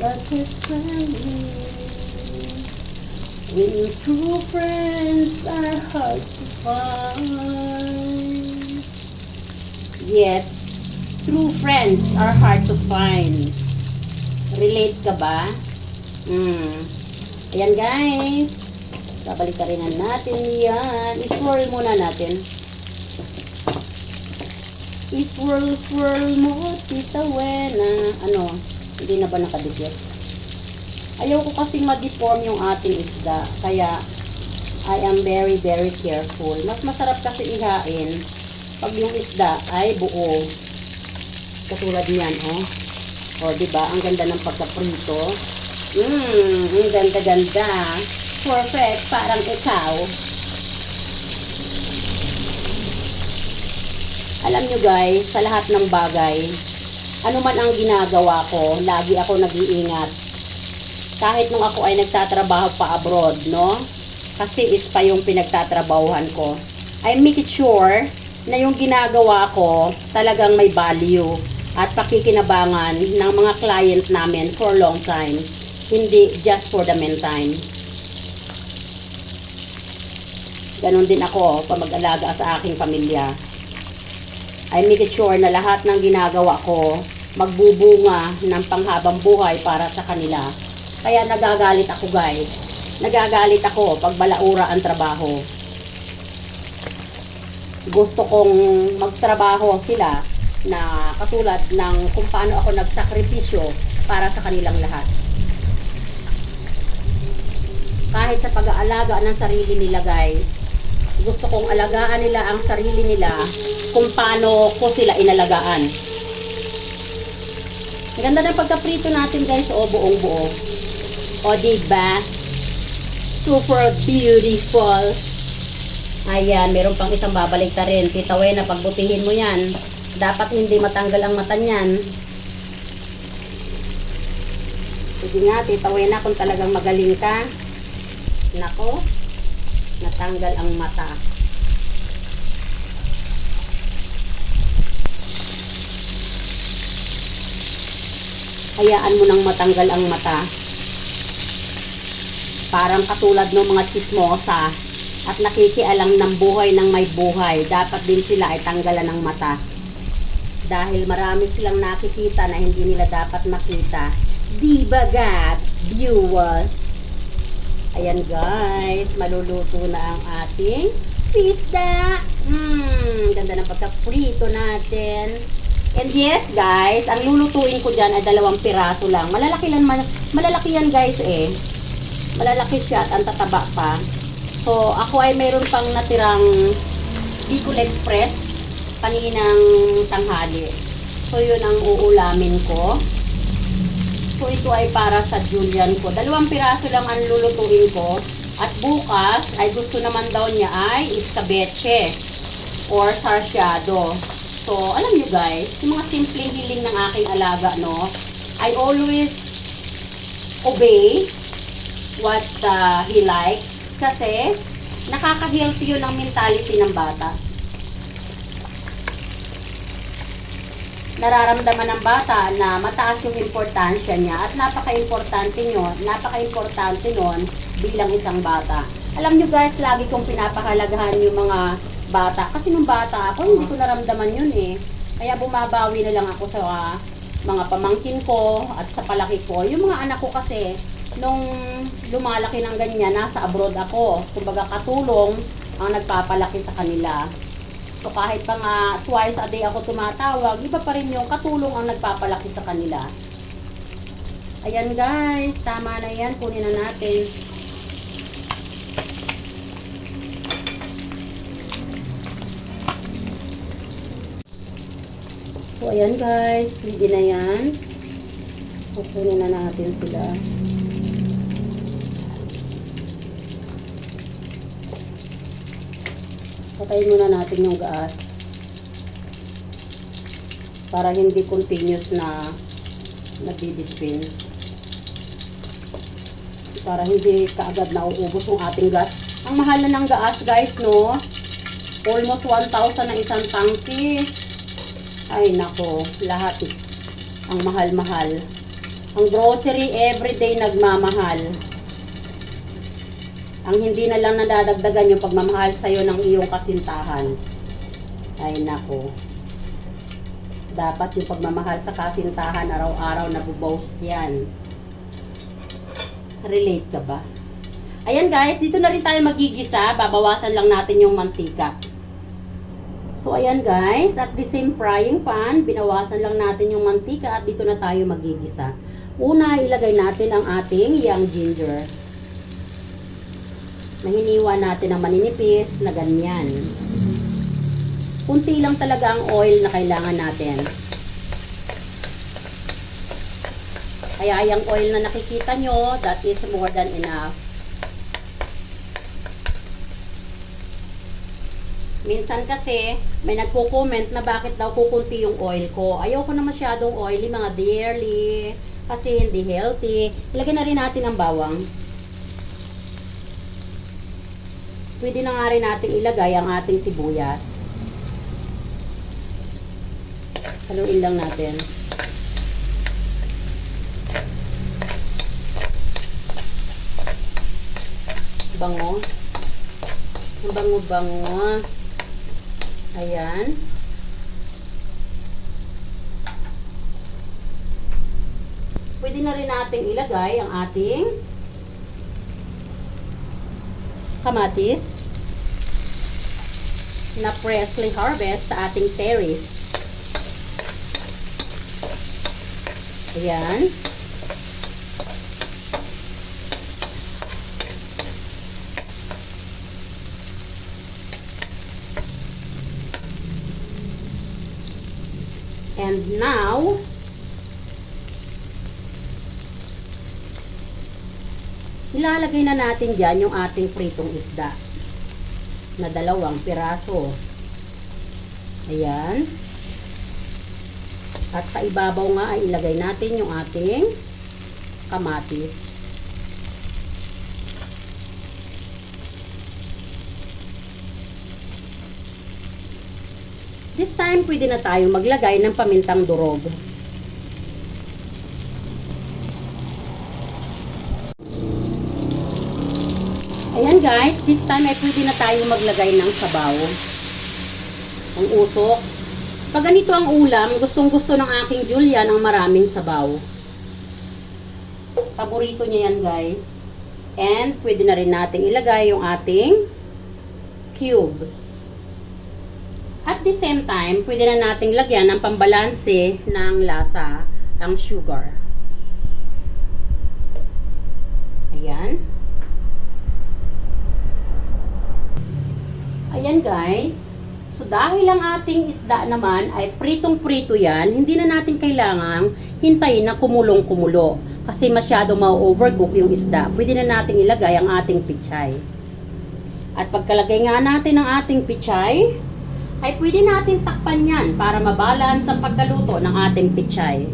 But his friendly. When true friends are hard to find. Yes, true friends are hard to find. Relate ka ba? Ayan guys. Babalik ka rin natin yan. I-swirl muna natin. I-swirl mo, Tita Wena. Ano? Hindi na ba nakadikit? Ayaw ko kasing ma-deform yung ating isda. Kaya, I am very, very careful. Mas masarap kasi ihain pag yung isda ay buo. Katulad niyan, oh. O, diba? Ang ganda ng pagkaprito. Ang ganda-ganda. Perfect, parang ikaw. Alam nyo guys, sa lahat ng bagay, ano man ang ginagawa ko, lagi ako nag-iingat. Kahit nung ako ay nagtatrabaho pa abroad, no? Kasi is pa yung pinagtatrabahuhan ko. I make it sure na yung ginagawa ko talagang may value at pakikinabangan ng mga client namin for long time. Hindi just for the meantime. Ganon din ako pag mag-alaga sa aking pamilya. I make it sure na lahat ng ginagawa ko magbubunga ng panghabang buhay para sa kanila. Kaya nagagalit ako guys. Nagagalit ako pag balaura ang trabaho. Gusto kong magtrabaho sila na katulad ng kung paano ako nagsakripisyo para sa kanilang lahat. Kahit sa pag-aalaga ng sarili nila guys, gusto kong alagaan nila ang sarili nila kung paano ko sila inalagaan. Ang ganda ng pagkaprito natin guys, o buong buo. O diba? Super beautiful. Ayan, meron pang isang babalik ta rin. Tita Wena, pagbutihin mo yan. Dapat hindi matanggal ang mata niyan. Sige nga, Tita Wena, kung talagang magaling ka. Nako, natanggal ang mata. Hayaan mo nang matanggal ang mata. Parang katulad ng mga chismosa at nakikialam ng buhay ng may buhay. Dapat din sila ay tanggalan ng mata. Dahil marami silang nakikita na hindi nila dapat makita. Di ba, God? Viewers? Ayan guys, maluluto na ang ating isda. Ganda ng pagka-prito natin. And yes guys, ang lulutuin ko dyan ay 2 piraso lang. Malalaki yan guys eh. Malalaki siya at ang tataba pa. So ako ay mayroon pang natirang Bicol Express kaninang tanghali. So yun ang uulamin ko. So ito ay para sa Julian ko. 2 piraso lang ang lulutuin ko. At bukas ay gusto naman daw niya ay escabeche or sarsyado. So alam nyo guys, yung mga simpleng hiling ng aking alaga, no, I always obey what he likes. Kasi nakaka-healthy yun ang mentality ng bata. Nararamdaman ng bata na mataas yung importansya niya at napaka-importante nun bilang isang bata. Alam nyo guys, lagi kong pinapahalagahan yung mga bata. Kasi nung bata ako, hindi ko naramdaman yun eh. Kaya bumabawi na lang ako sa mga pamangkin ko at sa palaki ko. Yung mga anak ko kasi, nung lumalaki ng ganyan, nasa abroad ako. Kumbaga katulong ang nagpapalaki sa kanila. So kahit pa nga twice a day ako tumatawag, iba pa rin yung katulong ang nagpapalaki sa kanila. Ayan guys, tama na yan. Kunin na natin. So ayan guys, ready na yan. Kukunin na natin sila. Patayin muna natin yung gas para hindi continuous na nagdi-dispense, para hindi kaagad na uubos yung ating gas. Ang mahal na ng gas guys, no, almost 1,000 na isang tangke. Ay nako, lahat ang mahal-mahal. Ang grocery everyday nagmamahal. Ang hindi na lang nadadagdagan yung pagmamahal sa'yo ng iyong kasintahan. Ay nako. Dapat yung pagmamahal sa kasintahan araw-araw nabuboast yan. Relate ka ba? Ayan guys, dito na rin tayo magigisa. Babawasan lang natin yung mantika. So ayan guys, at the same frying pan, binawasan lang natin yung mantika at dito na tayo magigisa. Una, ilagay natin ang ating young ginger. Nahiniwa natin ang maninipis na ganyan. Kunti lang talaga ang oil na kailangan natin. Kaya yung oil na nakikita nyo, that is more than enough. Minsan kasi, may nagko-comment na bakit daw kukunti yung oil ko. Ayoko na masyadong oily, mga dearly, kasi hindi healthy. Ilagay na rin natin ang bawang. Pwede na nga rin natin ilagay ang ating sibuyas. Haluin lang natin. Bango. Ang bango-bango. Ayan. Pwede na rin natin ilagay ang ating kamatis na freshly harvest sa ating terrace. Ayan. And now, ilalagay na natin dyan yung ating pritong isda na 2 piraso. Ayan. At sa ibabaw nga ay ilagay natin yung ating kamatis. This time, pwede na tayo maglagay ng pamintang durog. Ayan guys, this time ay pwede na tayo maglagay ng sabaw. Ang usok. Pag ganito ang ulam, gustong-gusto ng aking Julia ng maraming sabaw. Paborito niya yan guys. And pwede na rin natin ilagay yung ating cubes. At the same time, pwede na nating lagyan ng pambalanse ng lasa, ang sugar. Ayan. Ayan guys. So dahil ang ating isda naman ay pritong-prito yan, hindi na natin kailangang hintayin na kumulong-kumulo. Kasi masyado ma-overcook yung isda. Pwede na natin ilagay ang ating pichay. At pagkalagay nga natin ng ating pichay, ay pwede natin takpan yan para mabalance ang pagkaluto ng ating pichay.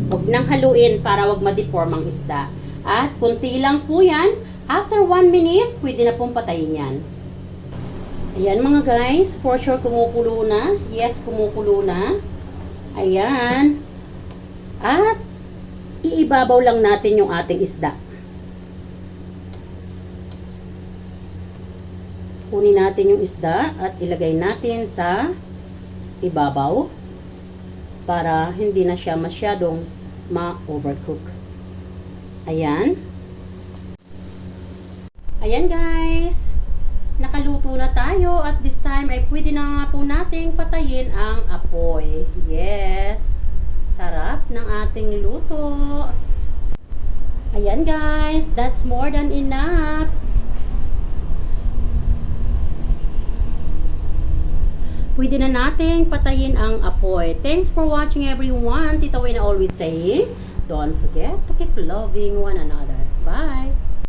Huwag nang haluin para wag ma-deform ang isda. At kunti lang po yan, after 1 minute, pwede na pong patayin yan. Ayan mga guys, for sure kumukulo na. Yes, kumukulo na. Ayan. At iibabaw lang natin yung ating isda. Kunin natin yung isda at ilagay natin sa ibabaw para hindi na siya masyadong ma-overcook. Ayan. Ayan guys. Nakaluto na tayo at this time ay pwede na nga po nating patayin ang apoy. Yes. Sarap ng ating luto. Ayan guys. That's more than enough. Pwede na nating patayin ang apoy. Thanks for watching everyone. Tita Wayne always saying, don't forget to keep loving one another. Bye!